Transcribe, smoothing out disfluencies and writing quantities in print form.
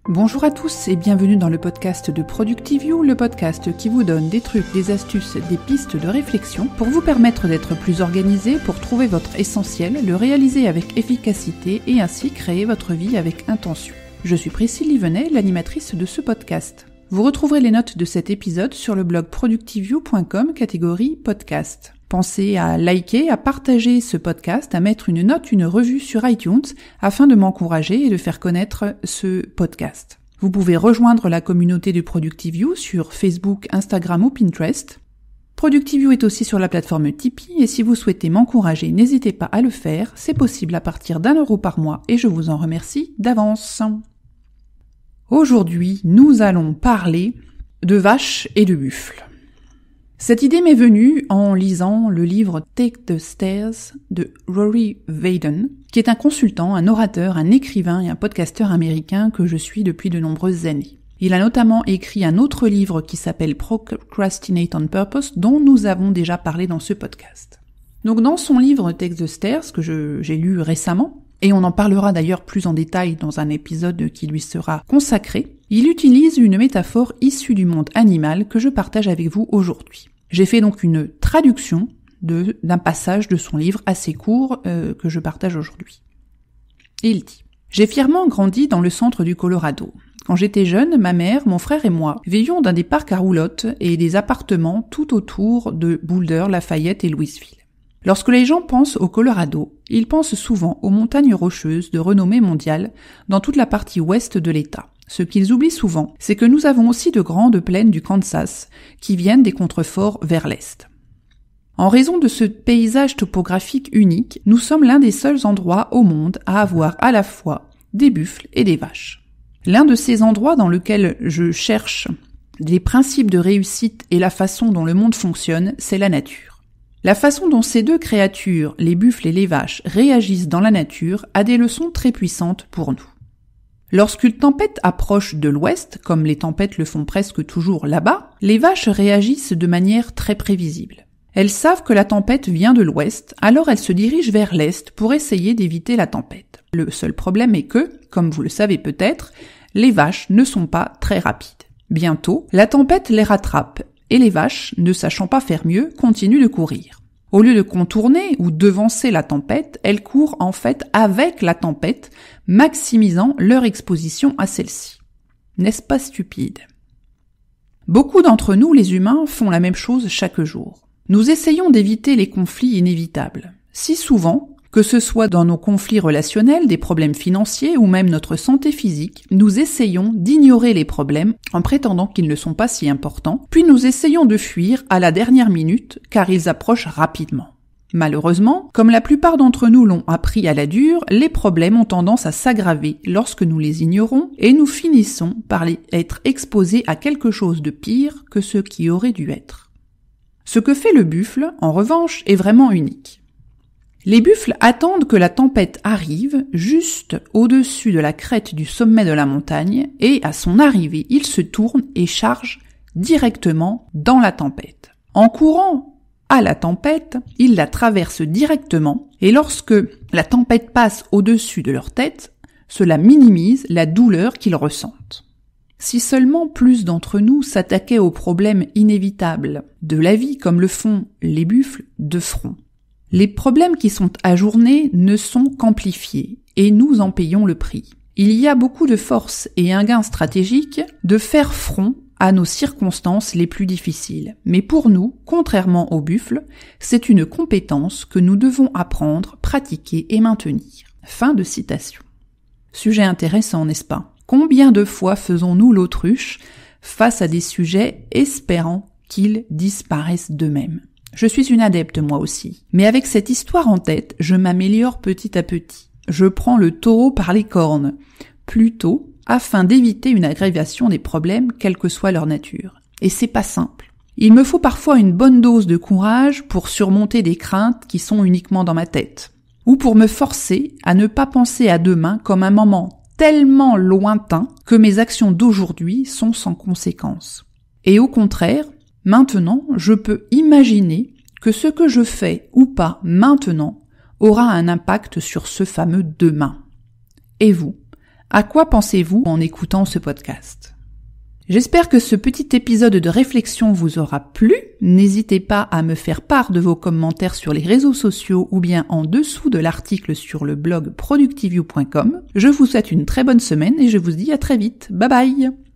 Bonjour à tous et bienvenue dans le podcast de Productivio, le podcast qui vous donne des trucs, des astuces, des pistes de réflexion pour vous permettre d'être plus organisé, pour trouver votre essentiel, le réaliser avec efficacité et ainsi créer votre vie avec intention. Je suis Priscille Livenet, l'animatrice de ce podcast. Vous retrouverez les notes de cet épisode sur le blog productivio.com catégorie podcast. Pensez à liker, à partager ce podcast, à mettre une note, une revue sur iTunes afin de m'encourager et de faire connaître ce podcast. Vous pouvez rejoindre la communauté de Productivio sur Facebook, Instagram ou Pinterest. Productivio est aussi sur la plateforme Tipeee et si vous souhaitez m'encourager, n'hésitez pas à le faire. C'est possible à partir d'€1 par mois et je vous en remercie d'avance. Aujourd'hui, nous allons parler de vaches et de buffles. Cette idée m'est venue en lisant le livre Take the Stairs de Rory Vaden, qui est un consultant, un orateur, un écrivain et un podcasteur américain que je suis depuis de nombreuses années. Il a notamment écrit un autre livre qui s'appelle Procrastinate on Purpose, dont nous avons déjà parlé dans ce podcast. Donc dans son livre Take the Stairs, que j'ai lu récemment, et on en parlera d'ailleurs plus en détail dans un épisode qui lui sera consacré, il utilise une métaphore issue du monde animal que je partage avec vous aujourd'hui. J'ai fait donc une traduction d'un passage de son livre assez court que je partage aujourd'hui. Il dit « J'ai fièrement grandi dans le centre du Colorado. Quand j'étais jeune, ma mère, mon frère et moi vivions dans des parcs à roulottes et des appartements tout autour de Boulder, Lafayette et Louisville. Lorsque les gens pensent au Colorado, ils pensent souvent aux montagnes rocheuses de renommée mondiale dans toute la partie ouest de l'État. Ce qu'ils oublient souvent, c'est que nous avons aussi de grandes plaines du Kansas qui viennent des contreforts vers l'est. En raison de ce paysage topographique unique, nous sommes l'un des seuls endroits au monde à avoir à la fois des buffles et des vaches. L'un de ces endroits dans lequel je cherche les principes de réussite et la façon dont le monde fonctionne, c'est la nature. La façon dont ces deux créatures, les buffles et les vaches, réagissent dans la nature a des leçons très puissantes pour nous. Lorsqu'une tempête approche de l'ouest, comme les tempêtes le font presque toujours là-bas, les vaches réagissent de manière très prévisible. Elles savent que la tempête vient de l'ouest, alors elles se dirigent vers l'est pour essayer d'éviter la tempête. Le seul problème est que, comme vous le savez peut-être, les vaches ne sont pas très rapides. Bientôt, la tempête les rattrape et les vaches, ne sachant pas faire mieux, continuent de courir. Au lieu de contourner ou devancer la tempête, elles courent en fait avec la tempête, maximisant leur exposition à celle-ci. N'est-ce pas stupide ? Beaucoup d'entre nous, les humains, font la même chose chaque jour. Nous essayons d'éviter les conflits inévitables. Si souvent, que ce soit dans nos conflits relationnels, des problèmes financiers ou même notre santé physique, nous essayons d'ignorer les problèmes en prétendant qu'ils ne sont pas si importants, puis nous essayons de fuir à la dernière minute car ils approchent rapidement. Malheureusement, comme la plupart d'entre nous l'ont appris à la dure, les problèmes ont tendance à s'aggraver lorsque nous les ignorons et nous finissons par être exposés à quelque chose de pire que ce qui aurait dû être. Ce que fait le buffle, en revanche, est vraiment unique. Les buffles attendent que la tempête arrive juste au-dessus de la crête du sommet de la montagne et à son arrivée, ils se tournent et chargent directement dans la tempête. En courant à la tempête, ils la traversent directement et lorsque la tempête passe au-dessus de leur tête, cela minimise la douleur qu'ils ressentent. Si seulement plus d'entre nous s'attaquaient aux problèmes inévitables de la vie comme le font les buffles de front. Les problèmes qui sont ajournés ne sont qu'amplifiés et nous en payons le prix. Il y a beaucoup de force et un gain stratégique de faire front à nos circonstances les plus difficiles. Mais pour nous, contrairement aux buffles, c'est une compétence que nous devons apprendre, pratiquer et maintenir. Fin de citation. Sujet intéressant, n'est-ce pas ? Combien de fois faisons-nous l'autruche face à des sujets espérant qu'ils disparaissent d'eux-mêmes ? Je suis une adepte moi aussi. Mais avec cette histoire en tête, je m'améliore petit à petit. Je prends le taureau par les cornes, plutôt afin d'éviter une aggravation des problèmes, quelle que soit leur nature. Et c'est pas simple. Il me faut parfois une bonne dose de courage pour surmonter des craintes qui sont uniquement dans ma tête. Ou pour me forcer à ne pas penser à demain comme un moment tellement lointain que mes actions d'aujourd'hui sont sans conséquence. Et au contraire, maintenant, je peux imaginer que ce que je fais ou pas maintenant aura un impact sur ce fameux demain. Et vous, À quoi pensez-vous en écoutant ce podcast ? J'espère que ce petit épisode de réflexion vous aura plu. N'hésitez pas à me faire part de vos commentaires sur les réseaux sociaux ou bien en dessous de l'article sur le blog productiveyou.com. Je vous souhaite une très bonne semaine et je vous dis à très vite. Bye bye!